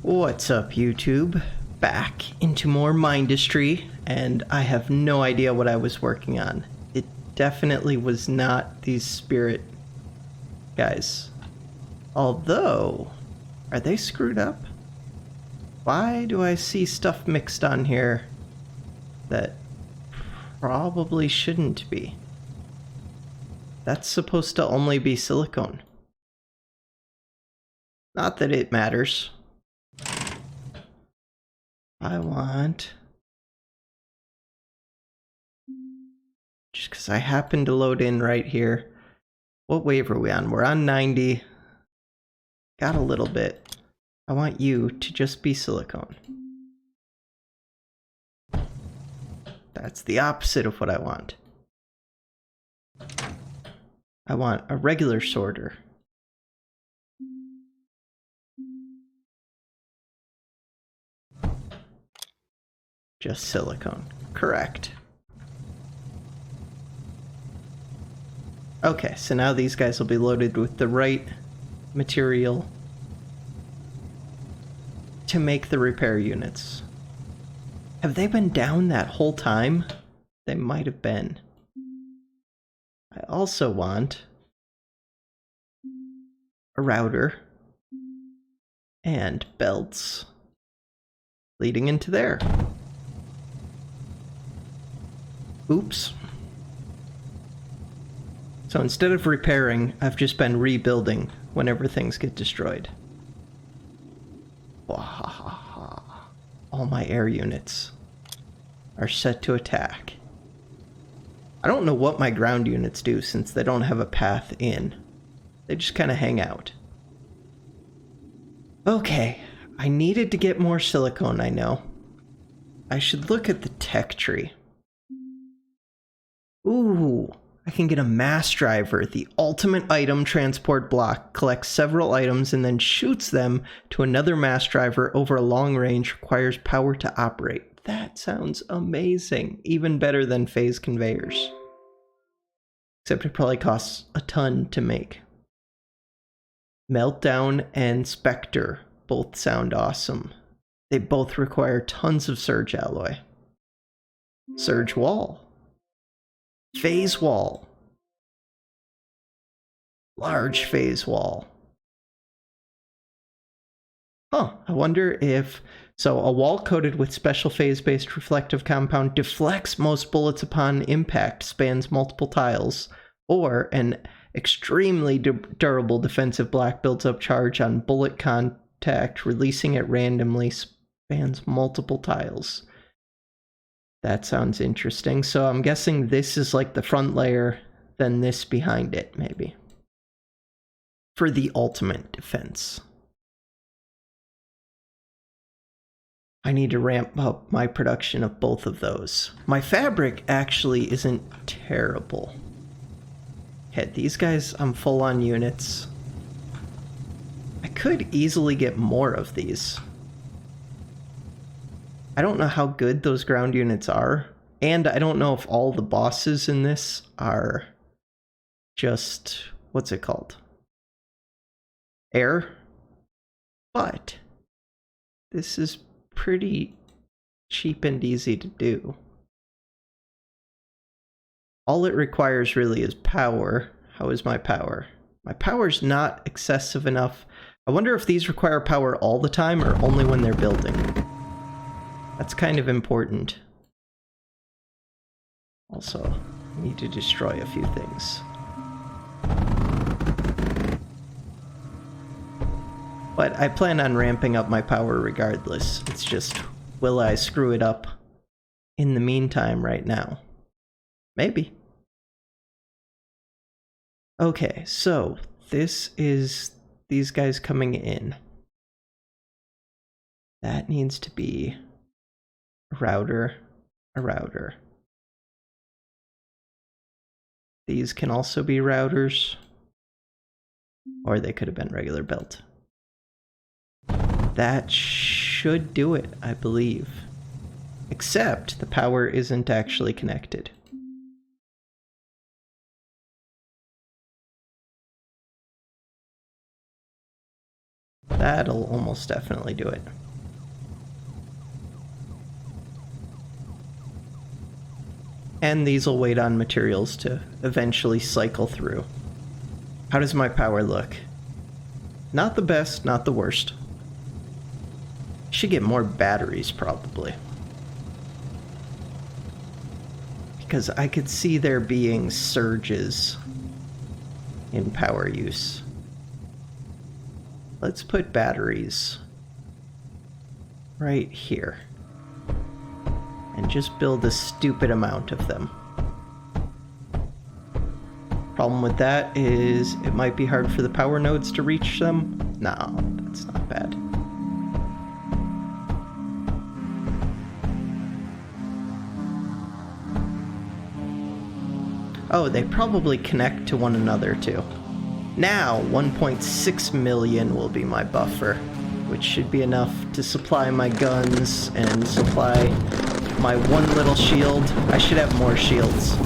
What's up, YouTube? Back into more Mindustry, and I have no idea what I was working on. It definitely was not these spirit guys. Although, are they screwed up? Why do I see stuff mixed on here that probably shouldn't be? That's supposed to only be silicone. Not that it matters. I want... just because I happen to load in right here. What wave are we on? We're on 90. Got a little bit. I want you to just be silicone. That's the opposite of what I want. I want a regular sorter. Just silicone. Correct. Okay, so now these guys will be loaded with the right material to make the repair units. Have they been down that whole time? They might have been. I also want a router and belts leading into there. Oops. So instead of repairing, I've just been rebuilding whenever things get destroyed. Wahahaha. All my air units are set to attack. I don't know what my ground units do since they don't have a path in. They just kind of hang out. Okay, I needed to get more silicone, I know. I should look at the tech tree. Ooh, I can get a mass driver. The ultimate item transport block collects several items and then shoots them to another mass driver over a long range, requires power to operate. That sounds amazing. Even better than phase conveyors. Except it probably costs a ton to make. Meltdown and Spectre both sound awesome. They both require tons of surge alloy. Surge wall. Phase wall. Large phase wall. Huh, I wonder if... So, a wall coated with special phase-based reflective compound deflects most bullets upon impact, spans multiple tiles, or an extremely durable defensive block builds up charge on bullet contact, releasing it randomly, spans multiple tiles. That sounds interesting. So I'm guessing this is like the front layer, then this behind it, maybe. For the ultimate defense. I need to ramp up my production of both of those. My fabric actually isn't terrible. Okay, these guys, I'm full on units. I could easily get more of these. I don't know how good those ground units are, and I don't know if all the bosses in this are just, what's it called? Air? But this is pretty cheap and easy to do. All it requires really is power. How is my power? My power's not excessive enough. I wonder if these require power all the time or only when they're building. That's kind of important. Also, I need to destroy a few things. But I plan on ramping up my power regardless. It's just, will I screw it up in the meantime right now? Maybe. Okay, so this is these guys coming in. That needs to be a router, a router. These can also be routers, or they could have been regular belt. That should do it, I believe. Except the power isn't actually connected. That'll almost definitely do it. And these will wait on materials to eventually cycle through. How does my power look? Not the best, not the worst. Should get more batteries, probably. Because I could see there being surges in power use. Let's put batteries right here. And just build a stupid amount of them. Problem with that is it might be hard for the power nodes to reach them. No, that's not bad. Oh, they probably connect to one another too. Now, 1.6 million will be my buffer, which should be enough to supply my guns and supply my one little shield. I should have more shields.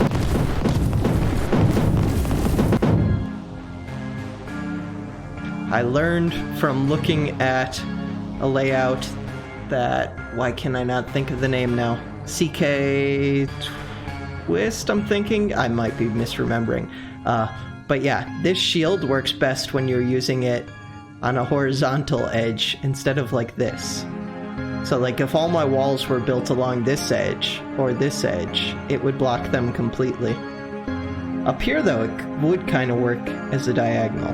I learned from looking at a layout that, why can I not think of the name now? CK Twist, I'm thinking? I might be misremembering. But yeah, this shield works best when you're using it on a horizontal edge instead of like this. So like if all my walls were built along this edge or this edge, it would block them completely. Up here though, it would kind of work as a diagonal.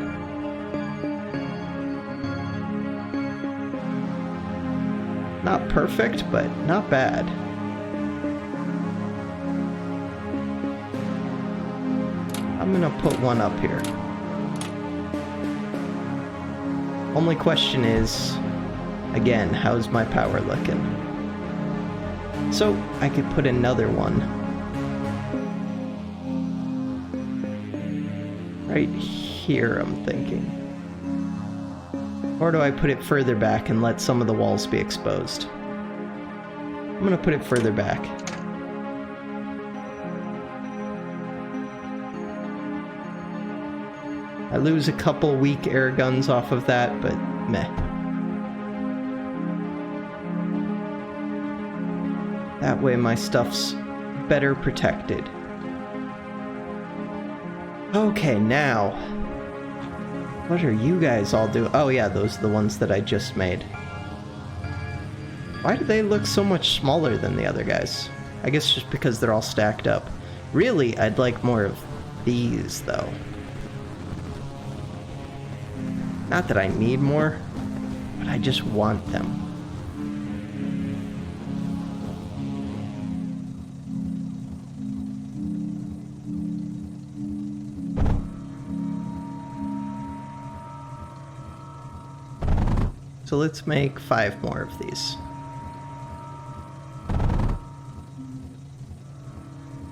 Not perfect, but not bad. I'm gonna put one up here. Only question is, again, how's my power looking? So, I could put another one right here, I'm thinking. Or do I put it further back and let some of the walls be exposed? I'm gonna put it further back. I lose a couple weak air guns off of that, but meh. That way my stuff's better protected. Okay, now, what are you guys all doing? Oh yeah, those are the ones that I just made. Why do they look so much smaller than the other guys? I guess just because they're all stacked up. Really, I'd like more of these, though. Not that I need more, but I just want them. So let's make 5 more of these.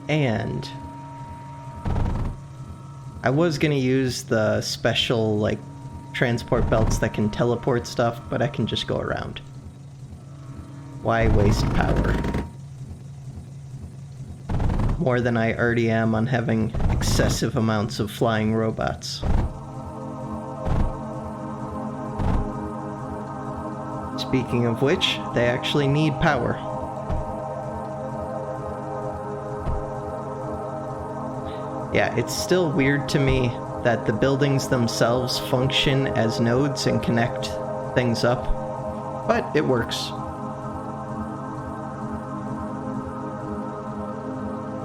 And I was gonna use the special, like, transport belts that can teleport stuff, but I can just go around. Why waste power? More than I already am on having excessive amounts of flying robots. Speaking of which, they actually need power. Yeah, it's still weird to me that the buildings themselves function as nodes and connect things up, but it works.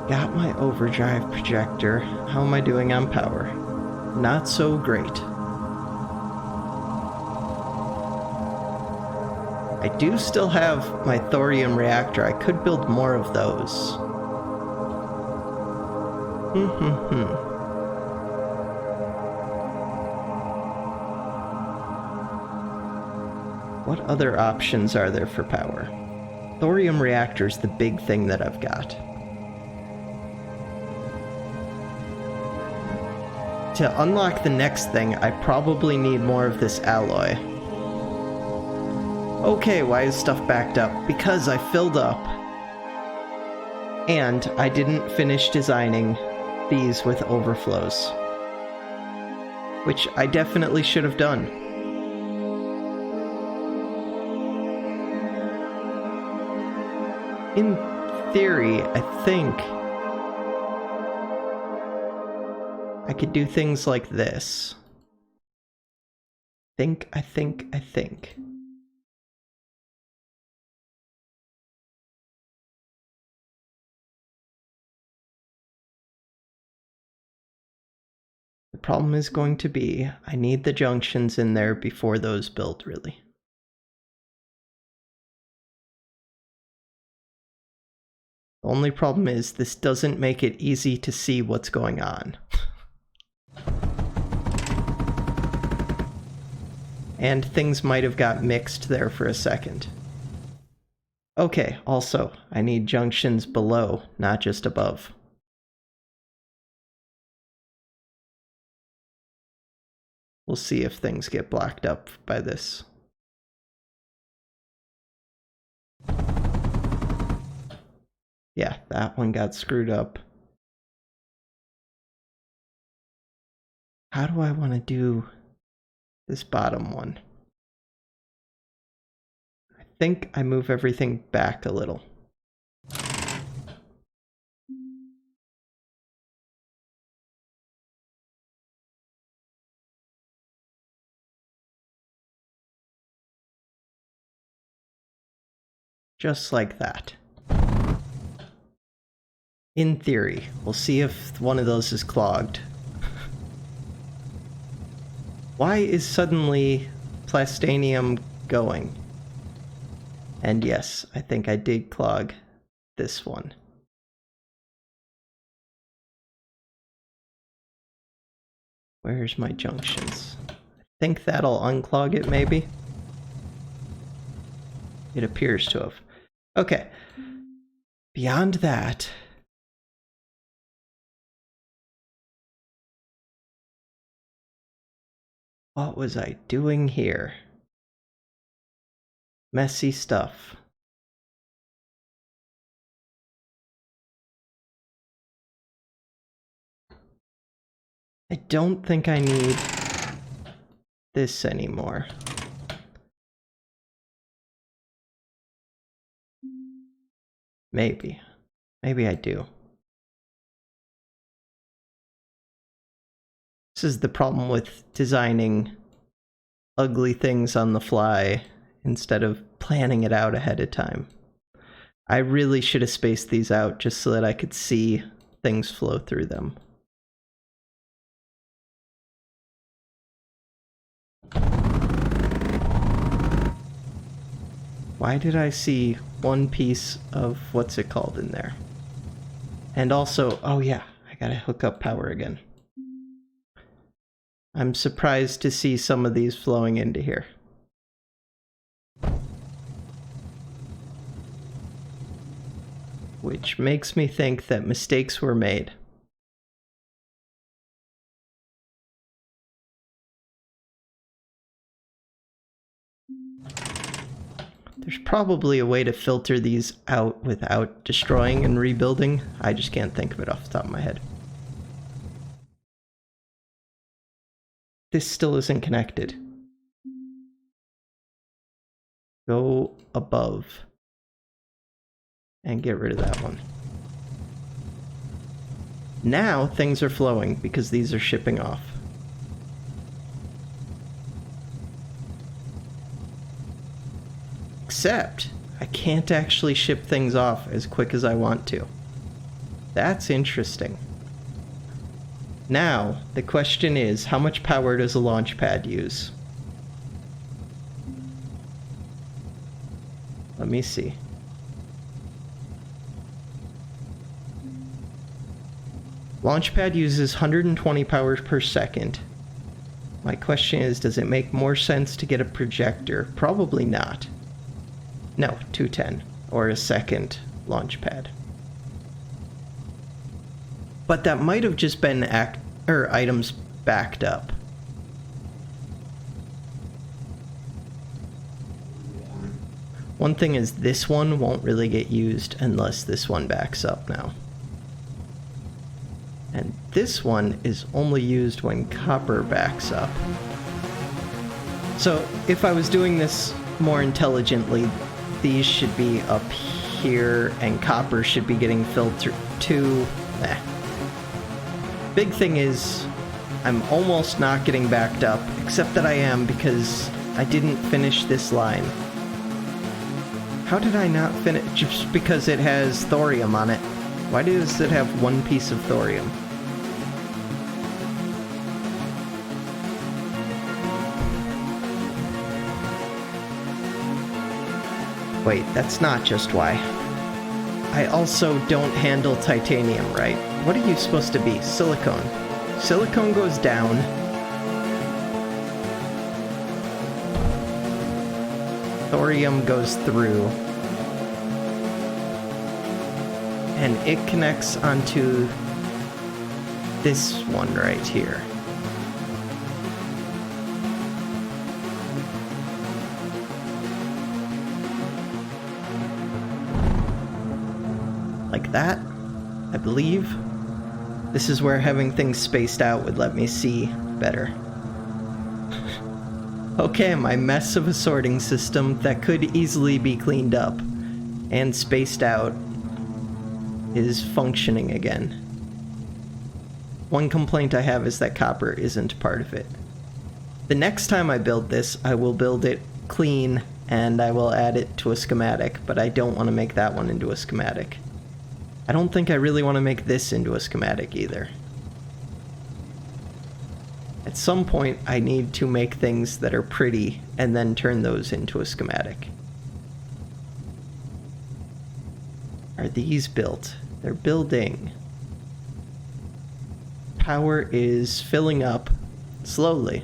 Got my overdrive projector. How am I doing on power? Not so great. I do still have my thorium reactor. I could build more of those. What other options are there for power? Thorium reactor's the big thing that I've got. To unlock the next thing, I probably need more of this alloy. Okay, why is stuff backed up? Because I filled up. And I didn't finish designing these with overflows. Which I definitely should have done. In theory, I think I could do things like this. I think. The problem is going to be, I need the junctions in there before those build, really. The only problem is, this doesn't make it easy to see what's going on. And things might have got mixed there for a second. Okay, also, I need junctions below, not just above. We'll see if things get blocked up by this. Yeah, that one got screwed up. How do I want to do this bottom one? I think I move everything back a little. Just like that. In theory, we'll see if one of those is clogged. Why is suddenly plastanium going? And yes, I think I did clog this one. Where's my junctions? I think that'll unclog it, maybe? It appears to have. Okay. Beyond that... what was I doing here? Messy stuff. I don't think I need this anymore. Maybe. Maybe I do. This is the problem with designing ugly things on the fly instead of planning it out ahead of time. I really should have spaced these out just so that I could see things flow through them. Why did I see one piece of what's it called in there? And also, oh yeah, I gotta hook up power again. I'm surprised to see some of these flowing into here. Which makes me think that mistakes were made. There's probably a way to filter these out without destroying and rebuilding. I just can't think of it off the top of my head. This still isn't connected. Go above and get rid of that one. Now things are flowing because these are shipping off. Except I can't actually ship things off as quick as I want to. That's interesting. Now, the question is, how much power does a launch pad use? Let me see. Launchpad uses 120 power per second. My question is, does it make more sense to get a projector? Probably not. No, 210, or a second launchpad. But that might have just been items backed up. One thing is, this one won't really get used unless this one backs up now. And this one is only used when copper backs up. So if I was doing this more intelligently, these should be up here, and copper should be getting filled through too. Big thing is, I'm almost not getting backed up, except that I am because I didn't finish this line. How did I not finish? Just because it has thorium on it. Why does it have one piece of thorium? Wait, that's not just why. I also don't handle titanium right. What are you supposed to be? Silicone. Silicone goes down. Thorium goes through. And it connects onto this one right here. Like that, I believe. This is where having things spaced out would let me see better. Okay, my mess of a sorting system that could easily be cleaned up and spaced out is functioning again. One complaint I have is that copper isn't part of it. The next time I build this, I will build it clean and I will add it to a schematic, but I don't want to make that one into a schematic. I don't think I really want to make this into a schematic either. At some point, I need to make things that are pretty and then turn those into a schematic. Are these built? They're building. Power is filling up slowly.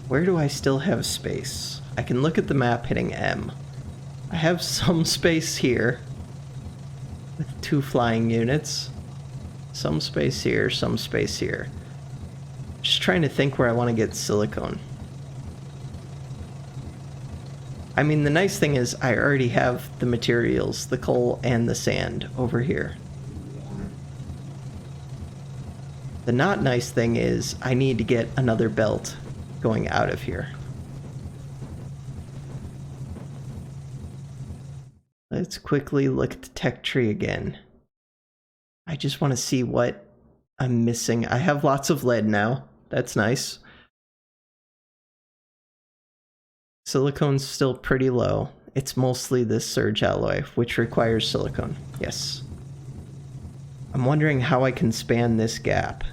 Where do I still have space? I can look at the map hitting M. I have some space here with 2 flying units. Some space here, some space here. Just trying to think where I want to get silicone. I mean, the nice thing is I already have the materials, the coal and the sand over here. The not nice thing is I need to get another belt going out of here. Let's quickly look at the tech tree again. I just want to see what I'm missing. I have lots of lead now. That's nice. Silicone's still pretty low. It's mostly this surge alloy, which requires silicone. Yes. I'm wondering how I can span this gap.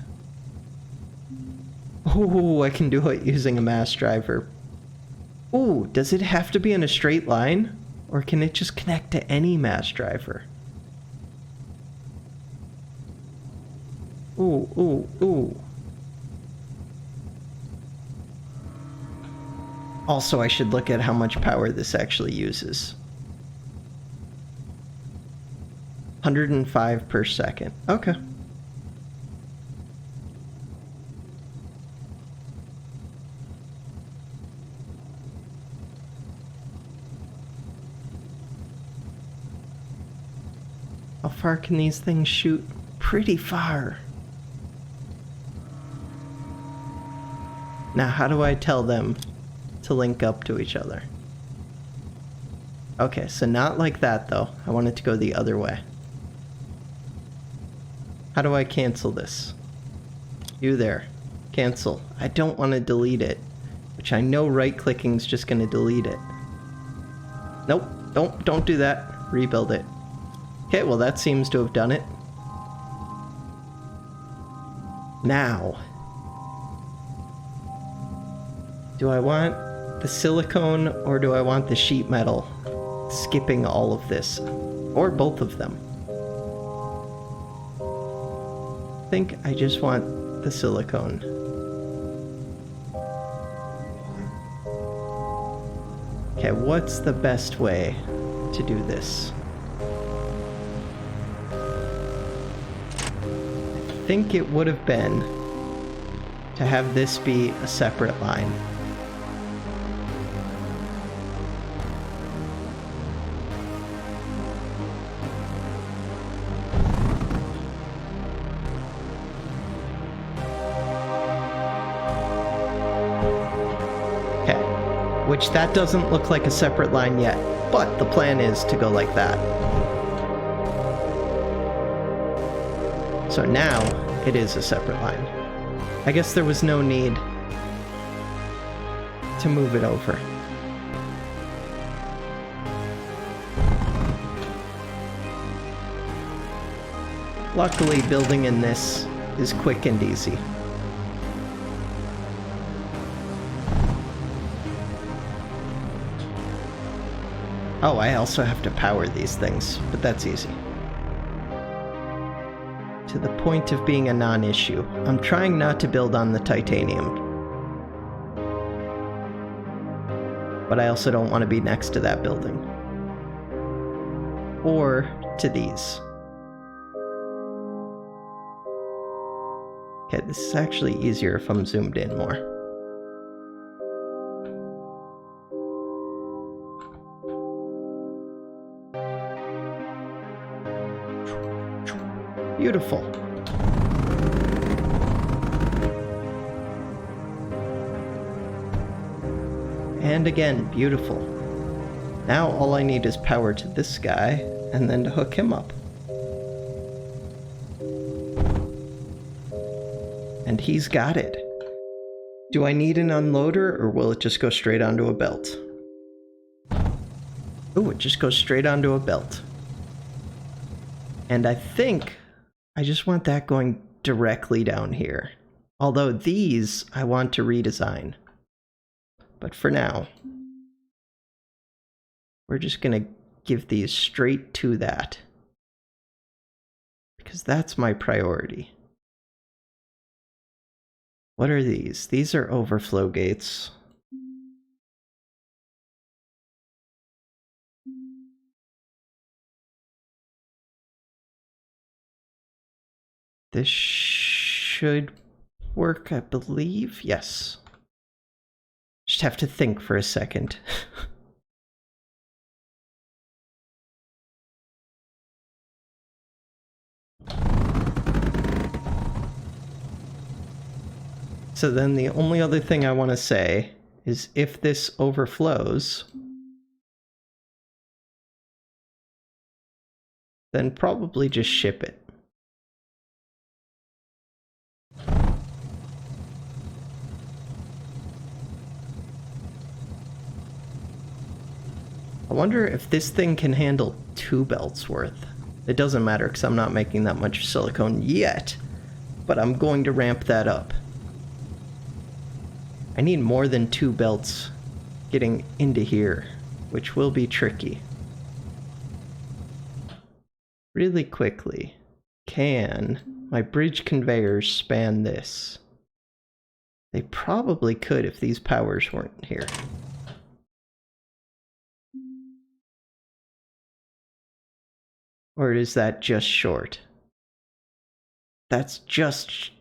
Ooh, I can do it using a mass driver. Ooh, does it have to be in a straight line? Or can it just connect to any mass driver? Ooh, ooh, ooh. Also, I should look at how much power this actually uses. 105 per second. Okay. How far can these things shoot? Pretty far. Now, how do I tell them to link up to each other? Okay, so not like that, though. I want it to go the other way. How do I cancel this? You there. Cancel. I don't want to delete it, which I know right-clicking is just going to delete it. Nope, don't do that. Rebuild it. Okay, well that seems to have done it. Now, do I want the silicone or do I want the sheet metal? Skipping all of this, or both of them. I think I just want the silicone. Okay, what's the best way to do this? I think it would have been to have this be a separate line. Which that doesn't look like a separate line yet, but the plan is to go like that. So now it is a separate line. I guess there was no need to move it over. Luckily, building in this is quick and easy. Oh, I also have to power these things, but that's easy. To the point of being a non-issue. I'm trying not to build on the titanium. But I also don't want to be next to that building. Or to these. Okay, this is actually easier if I'm zoomed in more. Beautiful. And again, beautiful. Now all I need is power to this guy, and then to hook him up. And he's got it. Do I need an unloader, or will it just go straight onto a belt? Ooh, it just goes straight onto a belt. And I think I just want that going directly down here. Although these I want to redesign. But for now, we're just going to give these straight to that. Because that's my priority. What are these? These are overflow gates. This should work, I believe. Yes. Just have to think for a second. So then the only other thing I want to say is if this overflows, then probably just ship it. I wonder if this thing can handle 2 belts worth. It doesn't matter because I'm not making that much silicone yet, but I'm going to ramp that up. I need more than 2 belts getting into here, which will be tricky. Really quickly, can my bridge conveyors span this? They probably could if these powers weren't here. Or is that just short? That's just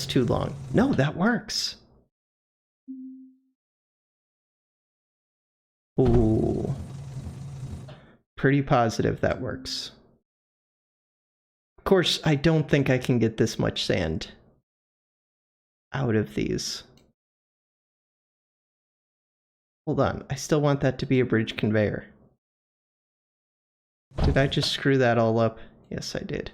too long. No, that works. Ooh. Pretty positive that works. Of course, I don't think I can get this much sand out of these. Hold on, I still want that to be a bridge conveyor. Did I just screw that all up? Yes, I did.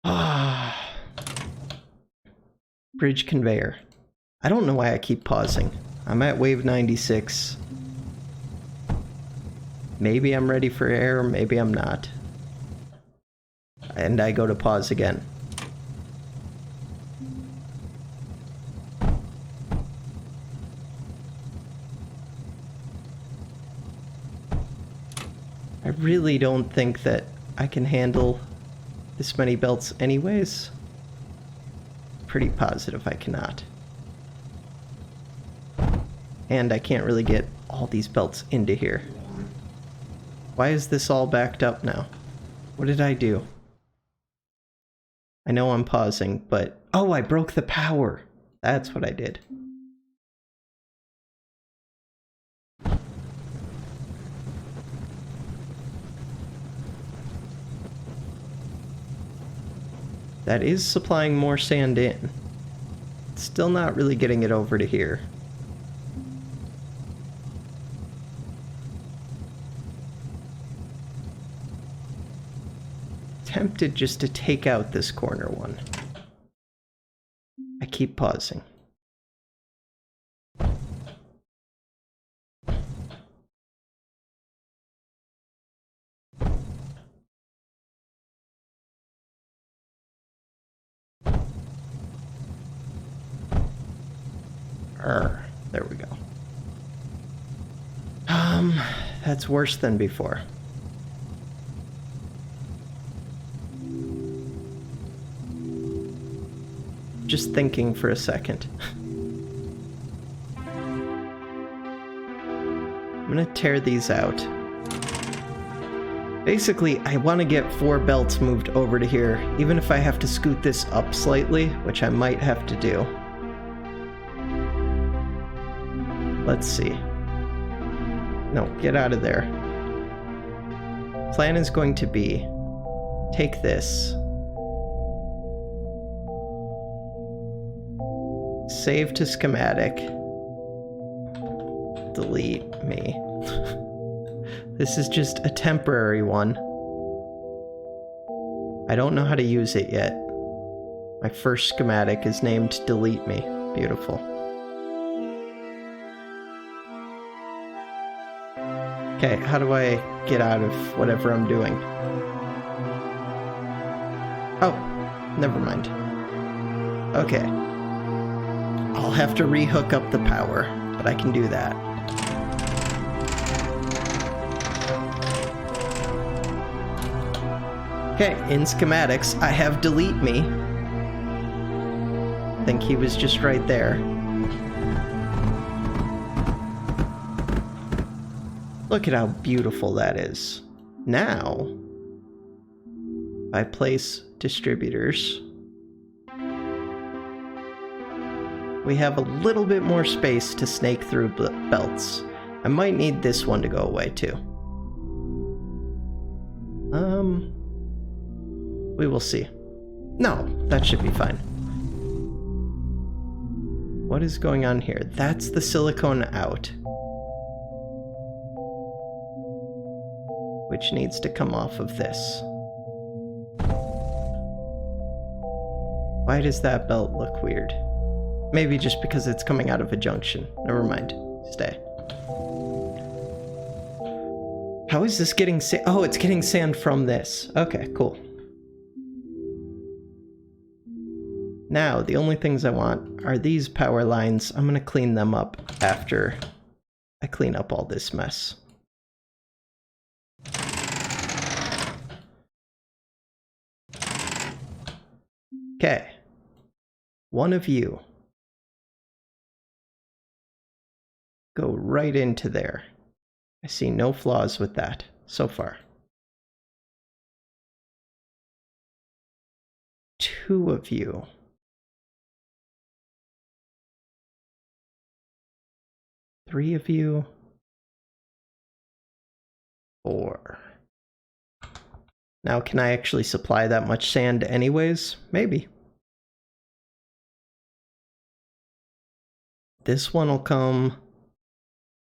Ah. Bridge conveyor. I don't know why I keep pausing. I'm at wave 96. Maybe I'm ready for air, maybe I'm not. And I go to pause again. I really don't think that I can handle this many belts anyways. Pretty positive I cannot. And I can't really get all these belts into here. Why is this all backed up now? What did I do? I know I'm pausing, but... Oh, I broke the power! That's what I did. That is supplying more sand in. Still not really getting it over to here. Tempted just to take out this corner one. I keep pausing. There we go. That's worse than before. Just thinking for a second. I'm gonna tear these out. Basically, I want to get 4 belts moved over to here, even if I have to scoot this up slightly, which I might have to do. Let's see. No, get out of there. Plan is going to be take this, save to schematic, delete me. This is just a temporary one. I don't know how to use it yet. My first schematic is named delete me. Beautiful. Okay, how do I get out of whatever I'm doing? Oh, never mind. Okay. I'll have to rehook up the power, but I can do that. Okay, in schematics, I have delete me. I think he was just right there. Look at how beautiful that is. Now, if I place distributors, we have a little bit more space to snake through belts. I might need this one to go away too. We will see. No, that should be fine. What is going on here? That's the silicone out, which needs to come off of this. Why does that belt look weird? Maybe just because it's coming out of a junction. Never mind. Stay. How is this getting sand? Oh, it's getting sand from this. Okay, cool. Now, the only things I want are these power lines. I'm gonna clean them up after I clean up all this mess. Okay. One of you go right into there. I see no flaws with that so far. 2 of you. 3 of you. 4. Now, can I actually supply that much sand anyways? Maybe. This one will come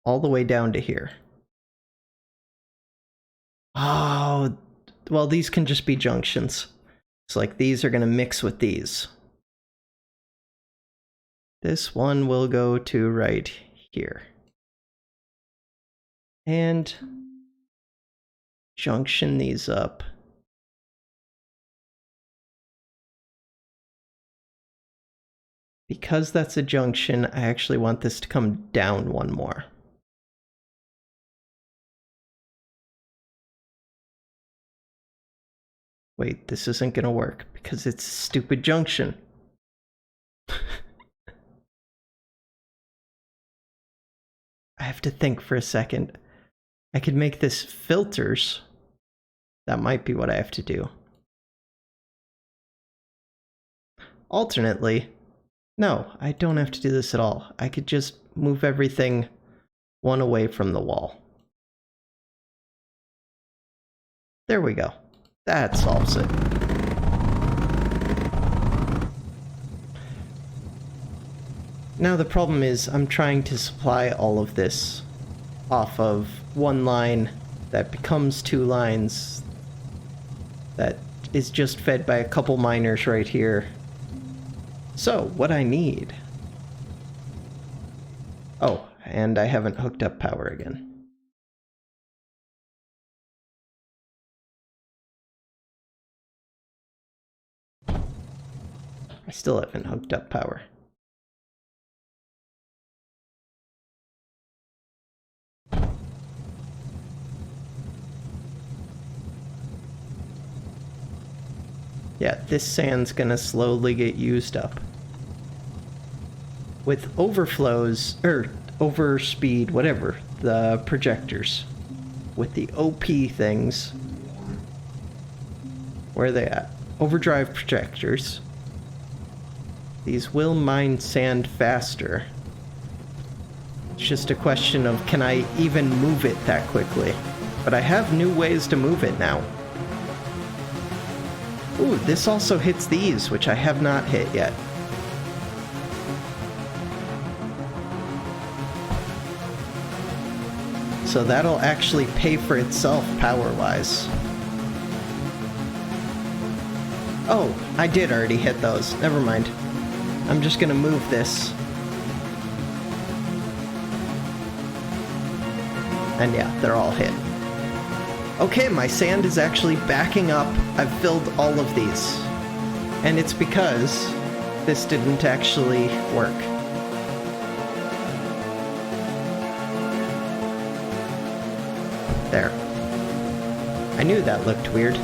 all the way down to here. Oh, well, these can just be junctions. So, like, these are going to mix with these. This one will go to right here. And junction these up. Because that's a junction, I actually want this to come down one more. Wait, this isn't gonna work because it's a stupid junction. I have to think for a second. I could make this filters. That might be what I have to do. Alternately, no, I don't have to do this at all. I could just move everything one away from the wall. There we go. That solves it. Now the problem is I'm trying to supply all of this off of one line that becomes two lines that is just fed by a couple miners right here. So, what I need... Oh, and I haven't hooked up power again. I still haven't hooked up power. Yeah, this sand's gonna slowly get used up. With overflows, or overspeed, whatever, the projectors. With the OP things. Where are they at? Overdrive projectors. These will mine sand faster. It's just a question of, can I even move it that quickly? But I have new ways to move it now. Ooh, this also hits these, which I have not hit yet. So that'll actually pay for itself power-wise. Oh, I did already hit those. Never mind. I'm just gonna move this. And yeah, they're all hit. Okay, my sand is actually backing up. I've filled all of these. And it's because this didn't actually work. There. I knew that looked weird.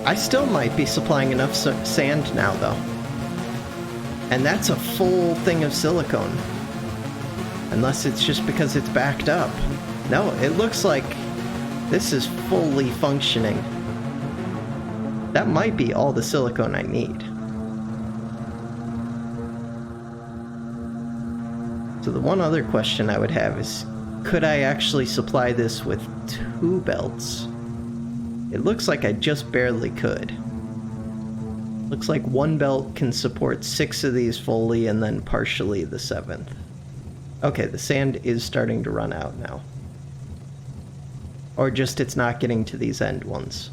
I still might be supplying enough sand now, though. And that's a full thing of silicone. Unless it's just because it's backed up. No, it looks like this is fully functioning. That might be all the silicone I need. So the one other question I would have is, could I actually supply this with 2 belts? It looks like I just barely could. Looks like 1 belt can support 6 of these fully and then partially the 7th. Okay, the sand is starting to run out now. Or just it's not getting to these end ones.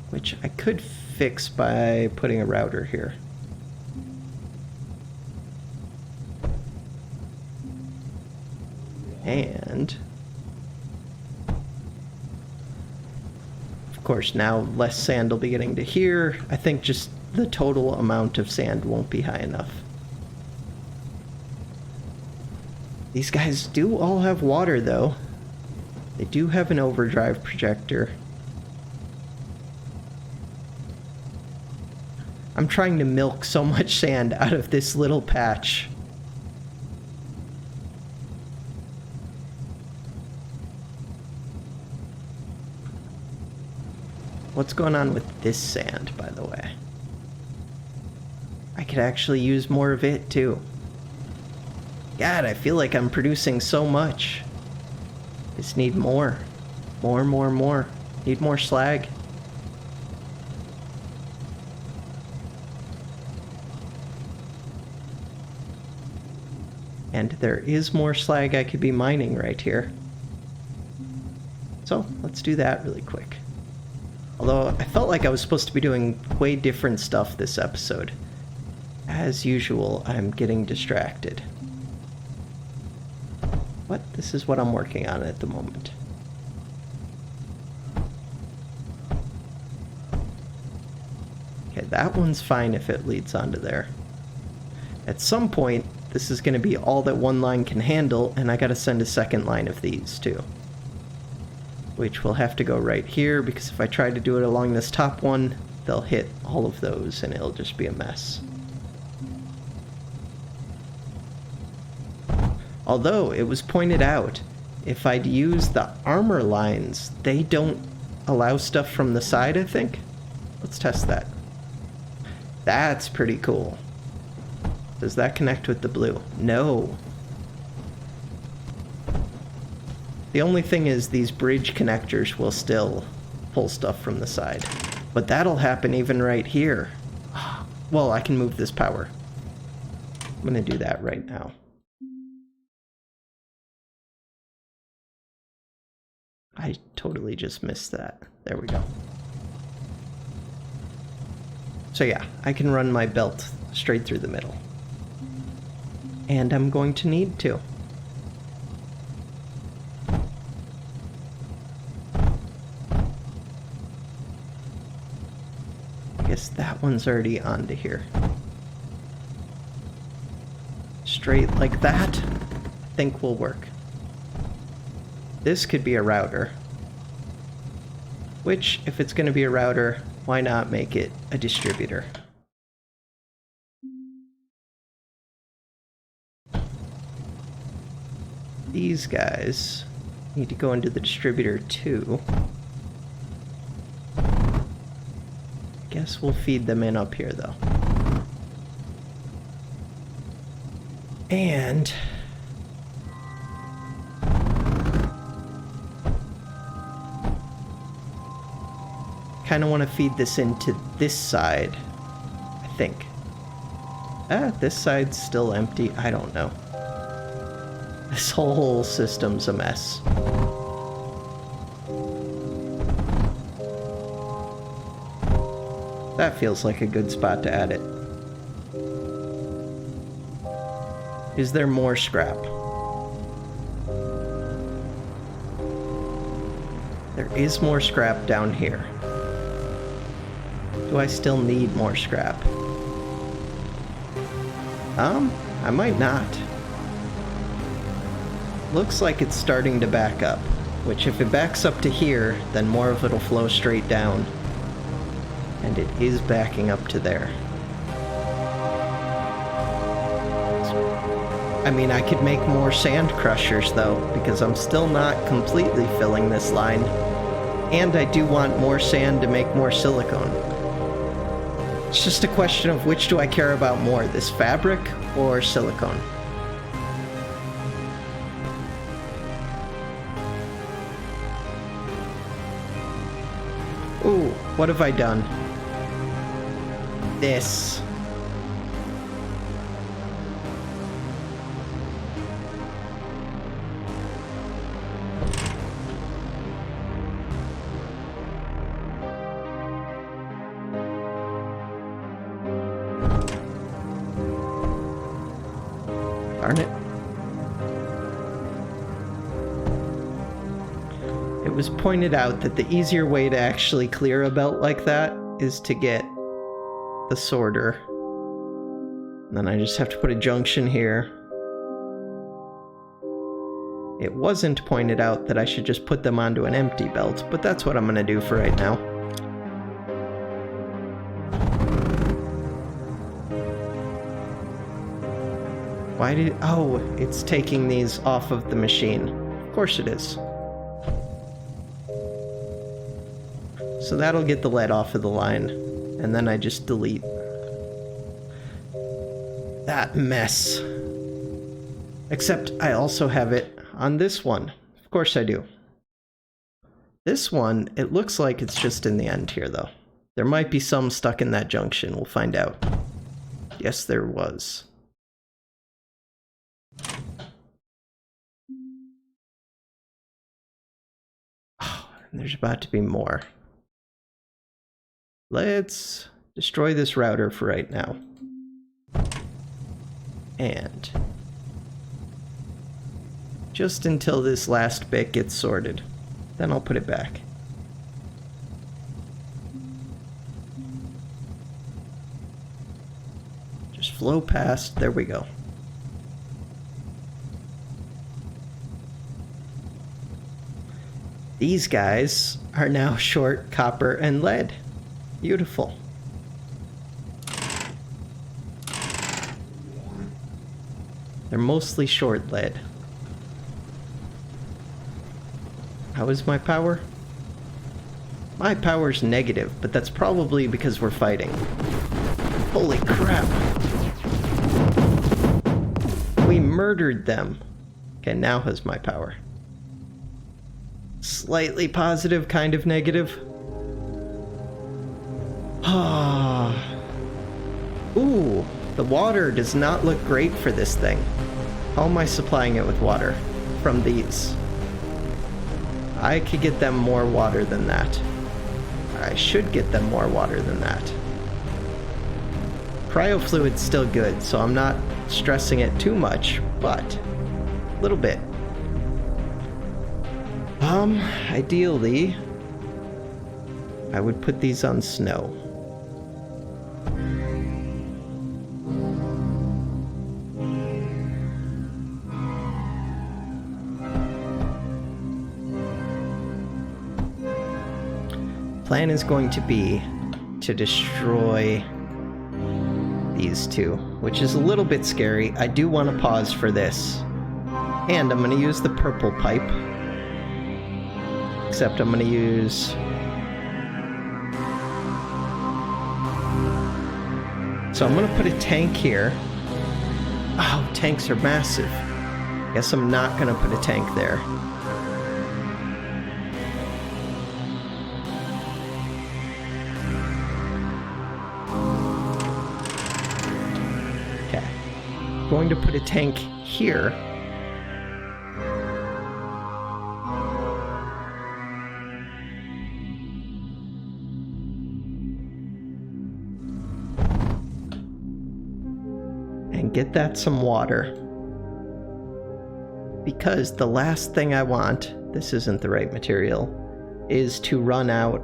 Which I could fix by putting a router here. And... of course, now less sand will be getting to here. I think just the total amount of sand won't be high enough. These guys do all have water, though. They do have an overdrive projector. I'm trying to milk so much sand out of this little patch. What's going on with this sand, by the way? I could actually use more of it, too. God, I feel like I'm producing so much. Just need more. More. Need more slag. And there is more slag I could be mining right here. So, let's do that really quick. Although, I felt like I was supposed to be doing way different stuff this episode. As usual, I'm getting distracted. What? This is what I'm working on at the moment. Okay, that one's fine if it leads onto there. At some point, this is going to be all that one line can handle, and I gotta send a second line of these, too. Which will have to go right here, because if I try to do it along this top one, they'll hit all of those, and it'll just be a mess. Although, it was pointed out, if I'd use the armor lines, they don't allow stuff from the side, I think? Let's test that. That's pretty cool. Does that connect with the blue? No. The only thing is these bridge connectors will still pull stuff from the side. But that'll happen even right here. Well, I can move this power. I'm gonna do that right now. I totally just missed that. There we go. So yeah, I can run my belt straight through the middle. And I'm going to need to. I guess that one's already onto here. Straight like that, I think will work. This could be a router. Which, if it's going to be a router, why not make it a distributor? These guys need to go into the distributor too. Guess we'll feed them in up here though. And kind of want to feed this into this side, I think. This side's still empty. I don't know. This whole system's a mess. That feels like a good spot to add it. Is there more scrap? There is more scrap down here. Do I still need more scrap? I might not. Looks like it's starting to back up, which if it backs up to here, then more of it'll flow straight down. And it is backing up to there. I mean, I could make more sand crushers though, because I'm still not completely filling this line. And I do want more sand to make more silicone. It's just a question of which do I care about more, this fabric or silicone? Ooh, what have I done? This. Darn it. It was pointed out that the easier way to actually clear a belt like that is to get the sorter. And then I just have to put a junction here. It wasn't pointed out that I should just put them onto an empty belt, but that's what I'm gonna do for right now. Why did... Oh, it's taking these off of the machine. Of course it is. So that'll get the lead off of the line, and then I just delete that mess. Except I also have it on this one. Of course I do. This one, it looks like it's just in the end here, though. There might be some stuck in that junction. We'll find out. Yes, there was. Oh, and there's about to be more. Let's destroy this router for right now. And just until this last bit gets sorted. Then I'll put it back. Just flow past. There we go. These guys are now short copper and lead. Beautiful. They're mostly short lead. How is my power? My power's negative, but that's probably because we're fighting. Holy crap. We murdered them. Okay, now how's my power? Slightly positive, kind of negative. Ah. Ooh, the water does not look great for this thing. How am I supplying it with water? From these. I could get them more water than that. I should get them more water than that. Cryo fluid's still good, so I'm not stressing it too much, but a little bit. Ideally, I would put these on snow. Plan is going to be to destroy these two, which is a little bit scary. I do want to pause for this. And I'm going to use the purple pipe. Except I'm going to use... So I'm going to put a tank here. Oh, tanks are massive. Guess I'm not going to put a tank there. Going to put a tank here. And get that some water. Because the last thing I want, this isn't the right material, is to run out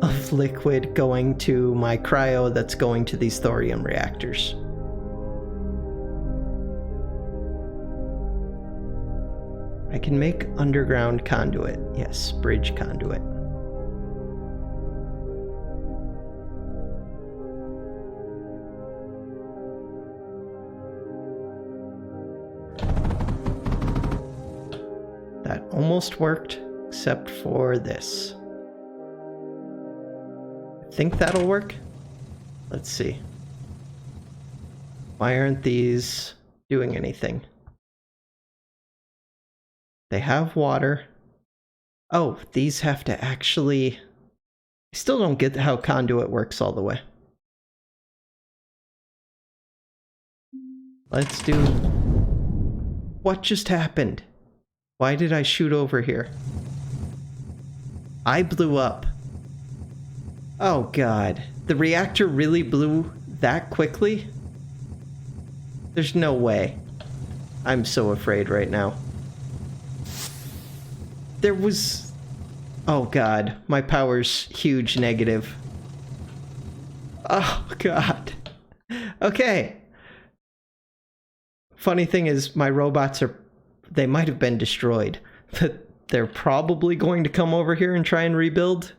of liquid going to my cryo that's going to these thorium reactors. I can make underground conduit. Yes, bridge conduit. That almost worked, except for this. I think that'll work. Let's see. Why aren't these doing anything? They have water. Oh, these have to actually... I still don't get how conduit works all the way. Let's do... What just happened? Why did I shoot over here? I blew up. Oh god. The reactor really blew that quickly? There's no way. I'm so afraid right now. There was... Oh god, my power's huge negative. Oh god. Okay. Funny thing is, my robots are... They might have been destroyed. But they're probably going to come over here and try and rebuild.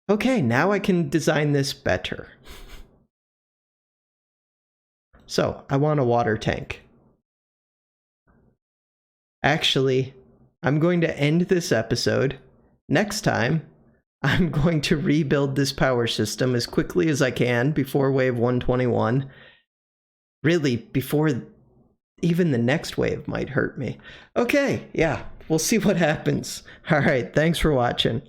Okay, now I can design this better. So, I want a water tank. Actually... I'm going to end this episode. Next time, I'm going to rebuild this power system as quickly as I can before wave 121. Really, before even the next wave might hurt me. Okay, yeah, we'll see what happens. All right, thanks for watching.